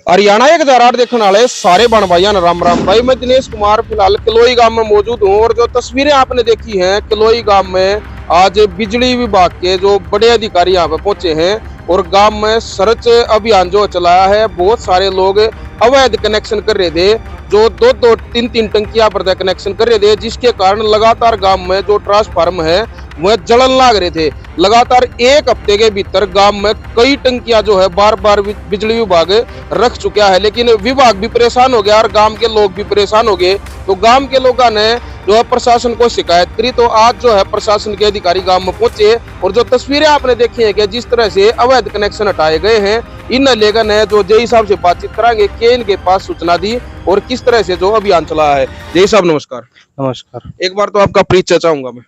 हरियाणा 1008 देखने वाले सारे बन भाइयों राम राम भाई। मैं दिनेश कुमार फिलहाल किलोई गांव में मौजूद हूं और जो तस्वीरें आपने देखी हैं किलोई गांव में आज बिजली विभाग के जो बड़े अधिकारी यहाँ पे पहुंचे हैं और गांव में सर्च अभियान जो चलाया है। बहुत सारे लोग अवैध कनेक्शन कर रहे थे, जो दो दो तीन तीन टंकियां पर कनेक्शन कर रहे थे, जिसके कारण लगातार गांव में जो ट्रांसफार्म है वह जलन लाग रहे थे। लगातार एक हफ्ते के भीतर गांव में कई टंकियां जो है बार बार बिजली विभाग रख चुका है, लेकिन विभाग भी परेशान हो गया और गांव के लोग भी परेशान हो गए। तो गांव के लोगों ने जो है प्रशासन को शिकायत करी। तो आज जो है प्रशासन के अधिकारी गांव में पहुंचे और जो तस्वीरें आपने देखी है कि जिस तरह से अवैध कनेक्शन हटाए गए हैं, इन लेखन है जो जय साहब से बातचीत कराएंगे कि इनके पास सूचना दी और किस तरह से जो अभियान चला है। जय साहब नमस्कार। नमस्कार। एक बार तो आपका परिचय चाहूंगा मैं।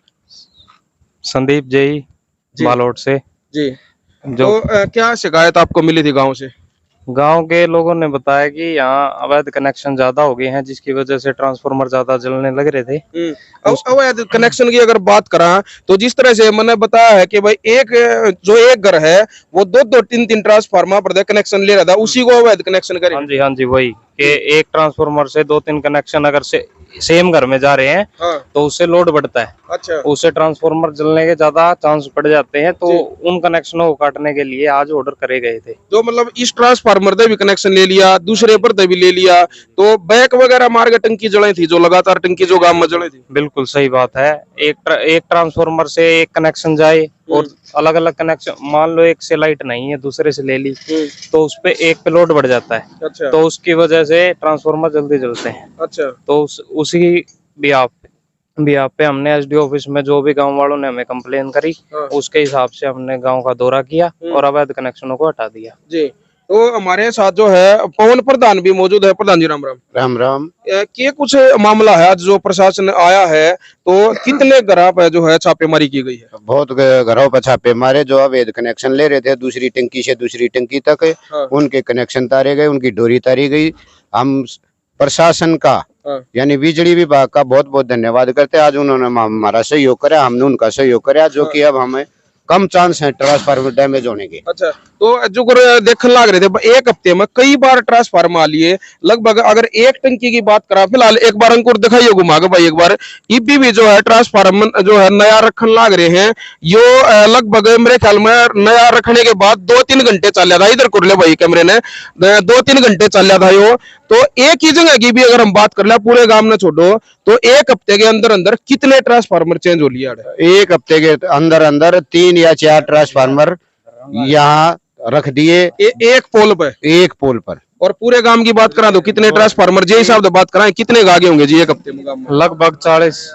संदीप जय बालोट से जी। जो तो क्या शिकायत आपको मिली थी गांव से? गांव के लोगों ने बताया कि यहाँ अवैध कनेक्शन ज्यादा हो गए हैं, जिसकी वजह से ट्रांसफार्मर ज्यादा जलने लग रहे थे। अवैध कनेक्शन की अगर बात करा तो जिस तरह से मैंने बताया है कि भाई एक घर है वो दो दो तीन तीन ट्रांसफार्मर पर कनेक्शन ले रहा था, उसी को अवैध कनेक्शन करे। हाँ जी वही कि एक ट्रांसफार्मर से 2-3 कनेक्शन अगर सेम घर में जा रहे हैं तो उससे लोड बढ़ता है। अच्छा। उससे ट्रांसफार्मर जलने के ज्यादा चांस बढ़ जाते हैं, तो उन कनेक्शनों को काटने के लिए आज ऑर्डर करे गए थे। जो मतलब इस ट्रांसफार्मर से भी कनेक्शन ले लिया, दूसरे पर भी ले लिया, तो बैक वगैरह मार के टंकी जलाई थी, जो लगातार टंकी जो गांव में जलाई थी। बिल्कुल सही बात है। एक ट्रांसफार्मर से एक कनेक्शन जाए और अलग अलग कनेक्शन, मान लो एक से लाइट नहीं है दूसरे से ले ली तो उस पे एक पे लोड बढ़ जाता है। अच्छा। तो उसकी वजह से ट्रांसफार्मर जल्दी जलते हैं। अच्छा। तो उसी बिहाफ पे हमने एसडीओ ऑफिस में जो भी गांव वालों ने हमें कंप्लेन करी, उसके हिसाब से हमने गांव का दौरा किया और अवैध कनेक्शनों को हटा दिया। जी। तो हमारे साथ जो है पवन प्रधान भी मौजूद है। प्रधान जी राम राम। राम राम। क्या कुछ मामला है आज जो प्रशासन आया है, तो कितने घरों पर जो है छापेमारी की गई है? बहुत घरों पर छापे मारे। जो अवैध कनेक्शन ले रहे थे दूसरी टंकी से दूसरी टंकी तक, उनके कनेक्शन तारे गए, उनकी डोरी तारी गई। हम प्रशासन का यानी बिजली विभाग का बहुत बहुत धन्यवाद करते हैं। आज उन्होंने हमारा सहयोग करा, हमने उनका सहयोग करा, जो कि अब हमें कम चांस है ट्रांसफार्मर डैमेज होने के। अच्छा। तो जो देखने लग रहे थे एक हफ्ते में कई बार ट्रांसफार्मर आ लिए लगभग। अगर एक टंकी की बात करा, फिलहाल एक बार अंकुर दिखाइए घुमा के भाई एक बार। ईपी भी जो है ट्रांसफार्मर जो है नया रखने लग रहे हैं, यो लगभग मेरे ख्याल में नया रखने के बाद 2-3 घंटे चल रहा था। इधर कर ले भाई कैमरे ने, 2-3 घंटे चल रहा था यो। तो एक ही जगह की भी अगर हम बात कर ले, पूरे गांव ने छोड़ो, तो एक हफ्ते के अंदर अंदर कितने ट्रांसफार्मर चेंज हो लिया? एक हफ्ते के अंदर अंदर 3 या 4 ट्रांसफार्मर यहाँ रख दिए एक पोल पर। और पूरे गांव की बात करा तो कितने ट्रांसफार्मर, जे हिसाब से बात कराएं कितने आगे होंगे जी एक हफ्ते में गांव में? लगभग 40।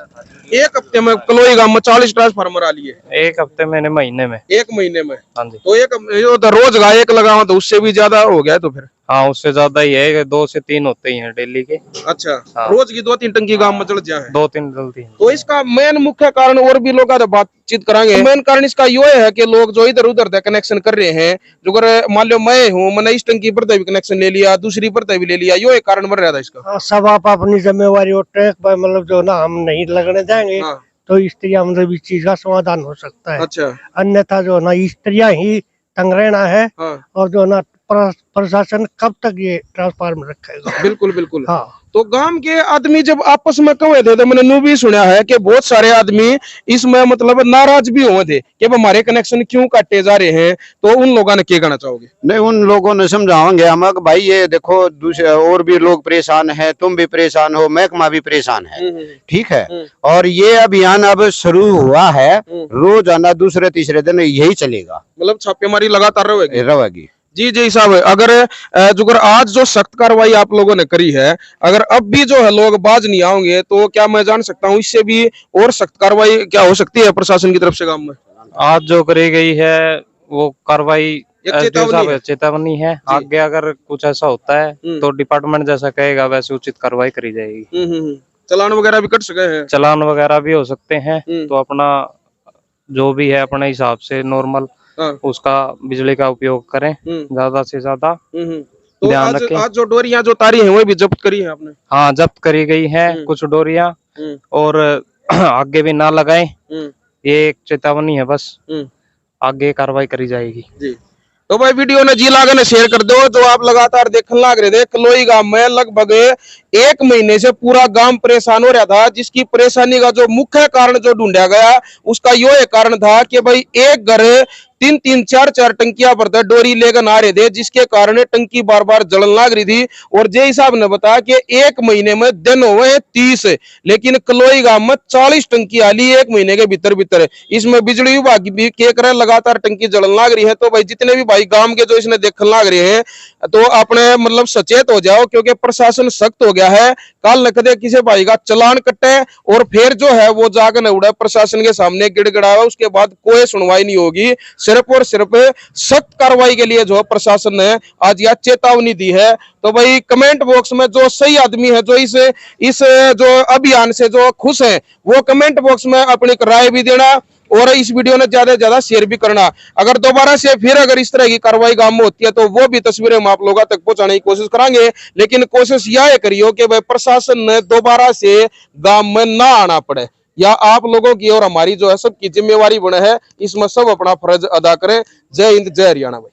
एक हफ्ते में कलोई गांव में 40 ट्रांसफार्मर आ लिए एक हफ्ते में, महीने में। एक महीने में। हाँ जी। तो रोज का एक लगाओ तो उससे भी ज्यादा हो गया। तो फिर हाँ, उससे ज्यादा ही है, 2 से 3 होते ही हैं डेली के। अच्छा। हाँ। रोज की 2-3 टंकी गांव में चल जाए, 2-3 जल्दी। तो इसका मेन मुख्य कारण, और भी लोग बातचीत कराएंगे, मेन कारण इसका यो है कि लोग जो इधर उधर कनेक्शन कर रहे हैं, जो अगर मान लो मैं हूँ, मैंने इस टंकी पर भी कनेक्शन ले लिया, दूसरी पर भी ले लिया, यो एक कारण बन रहा था इसका। सब आप अपनी जिम्मेवारी और ट्रैक पर मतलब जो ना हम नहीं लगने देंगे। तो इस तरह मतलब इस चीज का समाधान हो सकता है। अच्छा। अन्यथा जो ना इस तरह ही तंग रहना है। और जो ना प्रशासन कब तक ये ट्रांसफार्मर रखेगा? बिल्कुल बिल्कुल। हाँ। तो गांव के आदमी जब आपस में कहे थे तो मैंने नू भी सुना है कि बहुत सारे आदमी इसमें मतलब नाराज भी हुए थे कि हमारे कनेक्शन क्यों काटे जा रहे हैं। तो उन लोगों ने क्या कहना चाहोगे? नहीं, उन लोगों ने समझाओगे हम भाई, ये देखो दूसरे और भी लोग परेशान है, तुम भी परेशान हो, महकमा भी परेशान है, ठीक है। और ये अभियान अब शुरू हुआ है, रोजाना दूसरे तीसरे दिन यही चलेगा, मतलब छापेमारी लगातार रहेगी। जी जी साहब, अगर आज जो सख्त कार्रवाई आप लोगों ने करी है, अगर अब भी जो है लोग बाज नहीं आओगे तो क्या मैं जान सकता हूँ इससे भी और सख्त कार्रवाई क्या हो सकती है प्रशासन की तरफ से गांव में? आज जो करी गई है वो कार्रवाई चेतावनी है। आगे अगर कुछ ऐसा होता है तो डिपार्टमेंट जैसा कहेगा वैसे उचित कार्रवाई करी जाएगी। चालान वगैरह भी कट सके हैं? चालान वगैरह भी हो सकते हैं। तो अपना जो भी है अपने हिसाब से नॉर्मल उसका बिजली का उपयोग करें ज्यादा से ज्यादा। तो ध्यान रखें। आज जो डोरियां जो तारी हैं वो भी जब्त करी है आपने? हाँ, जब्त करी गई है कुछ डोरियां, और आगे भी ना लगाएं, ये एक चेतावनी है बस। आगे कार्रवाई करी जाएगी। जी। तो भाई वीडियो ने जी लागे ने शेयर कर दो। जो आप लगातार देखने लग रहे थे, कलोई गांव में लगभग 1 महीने से पूरा गांव परेशान हो रहा था, जिसकी परेशानी का जो मुख्य कारण जो ढूंढा गया उसका यो एक कारण था कि भाई एक घर 3-3, 4-4 टंकियां पर डोरी लेकर आ रहे थे, जिसके कारण टंकी बार बार जलन लग रही थी। और जय साहब ने बताया कि 1 महीने में दिन हुए हैं 30, लेकिन कलोई गांव में 40 टंकी आली 1 महीने के भीतर भीतर। इसमें बिजली विभाग भी के करे लगातार टंकी जलन लग रही है। तो भाई जितने भी भाई गांव के जो इसने देखने लग रहे हैं तो अपने मतलब सचेत हो जाओ, क्योंकि प्रशासन सख्त हो गया है। कल न कदे किसी भाई का चलान कटे और फिर जो है वो जाकर न उड़ा प्रशासन के सामने गिड़गिड़ावा, उसके बाद कोई सुनवाई नहीं होगी। सिर्फ और सिर्फ सख्त कार्रवाई के लिए जो प्रशासन ने आज यह चेतावनी दी है। तो भाई कमेंट बॉक्स में जो सही आदमी है, जो इस जो अभियान से जो खुश है, वो कमेंट बॉक्स में अपनी राय भी देना और इस वीडियो ने ज्यादा से ज्यादा शेयर भी करना। अगर दोबारा से फिर अगर इस तरह की कार्रवाई गांव में होती है तो वो भी तस्वीरें हम आप लोगों तक पहुंचाने की कोशिश करेंगे। लेकिन कोशिश यह करियो कि भाई प्रशासन ने दोबारा से गांव में ना आना पड़े, या आप लोगों की और हमारी जो है सबकी जिम्मेवारी बने है, इसमें सब अपना फर्ज अदा करें। जय हिंद, जय हरियाणा भाई।